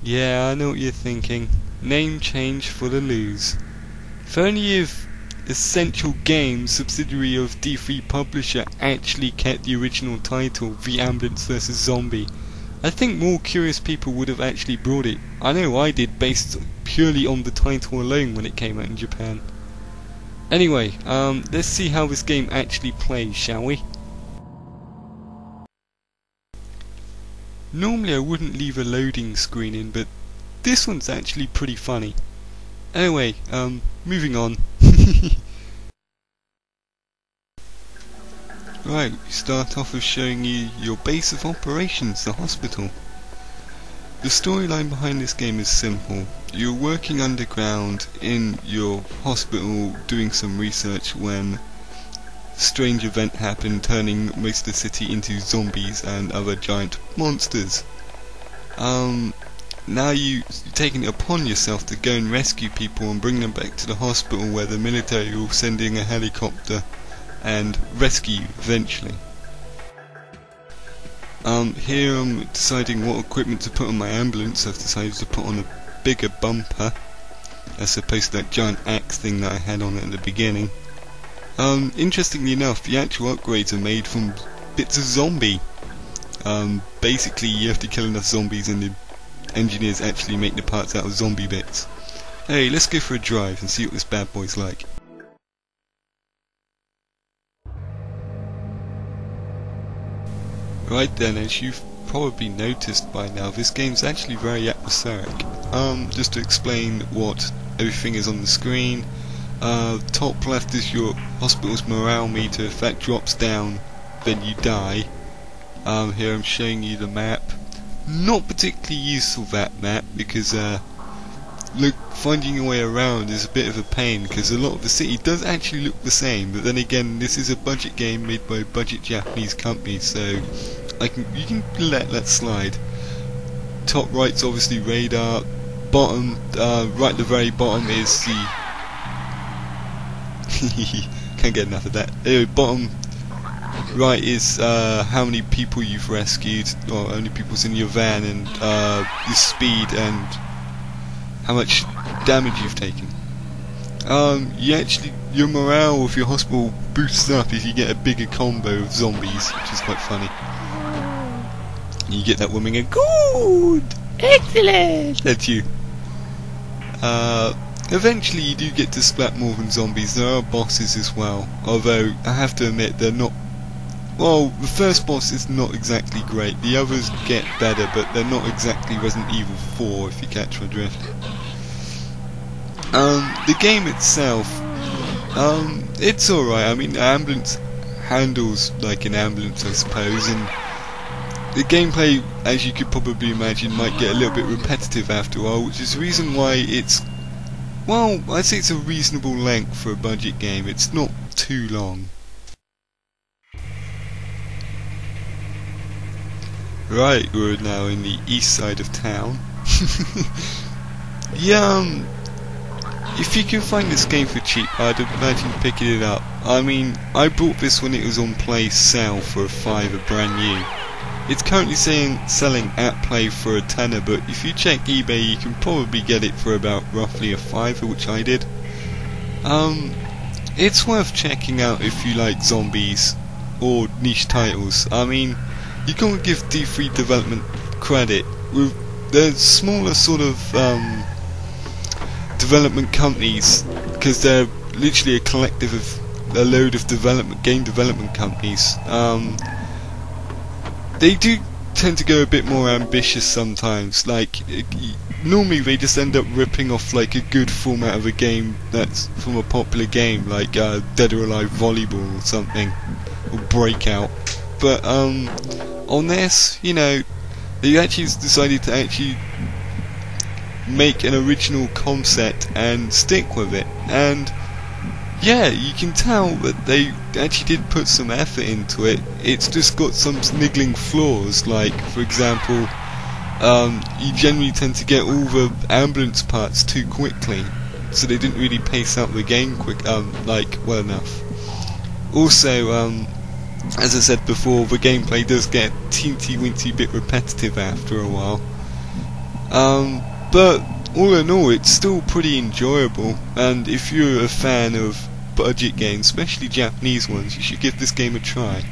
Yeah, I know what you're thinking. Name change for the lose. If only if Essential Games, subsidiary of D3 publisher, actually kept the original title, The Ambulance vs Zombie, I think more curious people would have actually brought it. I know I did, based purely on the title alone when it came out in Japan. Anyway, let's see how this game actually plays, shall we? Normally I wouldn't leave a loading screen in, but this one's actually pretty funny. Anyway, moving on. Right, we start off with showing you your base of operations, the hospital. The storyline behind this game is simple. You're working underground in your hospital doing some research when a strange event happened, turning most of the city into zombies and other giant monsters. Now you've taken it upon yourself to go and rescue people and bring them back to the hospital, where the military will send in a helicopter and rescue you eventually. Here I'm deciding what equipment to put on my ambulance. I've decided to put on a bigger bumper as opposed to that giant axe thing that I had on it at the beginning. Interestingly enough, the actual upgrades are made from bits of zombie. Basically you have to kill enough zombies and the engineers actually make the parts out of zombie bits. Hey, let's go for a drive and see what this bad boy's like. Right then, as you've probably noticed by now, this game's actually very atmospheric. Just to explain what everything is on the screen, top left is your hospital's morale meter. If that drops down, then you die. Here I'm showing you the map. Not particularly useful, that map, because look, finding your way around is a bit of a pain, because a lot of the city does actually look the same, but then again this is a budget game made by a budget Japanese company, so you can let that slide. Top right's obviously radar, bottom, right at the very bottom is the can't get enough of that. Anyway, bottom right is how many people you've rescued, or how many people's in your van, and your speed and how much damage you've taken. Your morale with your hospital boosts up if you get a bigger combo of zombies, which is quite funny. You get that woman going, good, excellent. That's you. Eventually you do get to splat more than zombies. There are bosses as well, although I have to admit they're not. Well, the first boss is not exactly great. The others get better, but they're not exactly Resident Evil 4, if you catch my drift. The game itself, it's alright. I mean, the ambulance handles like an ambulance, I suppose, and the gameplay, as you could probably imagine, might get a little bit repetitive after a while, which is the reason why it's, well, I'd say it's a reasonable length for a budget game. It's not too long. Right, we're now in the east side of town. Yeah, if you can find this game for cheap, I'd imagine picking it up. I mean, I bought this when it was on Play Sale for a $5, brand new. It's currently selling at Play for a tenner, but if you check eBay you can probably get it for about roughly a $5, which I did. It's worth checking out if you like zombies or niche titles. I mean, you can't give D3 development credit. They're smaller sort of development companies, because they're literally a collective of a load of game development companies. They do tend to go a bit more ambitious sometimes. Like, normally they just end up ripping off like a good format of a game that's from a popular game, like Dead or Alive Volleyball or something, or Breakout. But on this, you know, they actually decided to actually make an original concept and stick with it, and yeah, you can tell that they actually did put some effort into it. It's just got some niggling flaws, like, for example, you generally tend to get all the ambulance parts too quickly, so they didn't really pace out the game well enough. Also, as I said before, the gameplay does get a teensy-weensy bit repetitive after a while. But all in all, it's still pretty enjoyable, and if you're a fan of budget games, especially Japanese ones, you should give this game a try.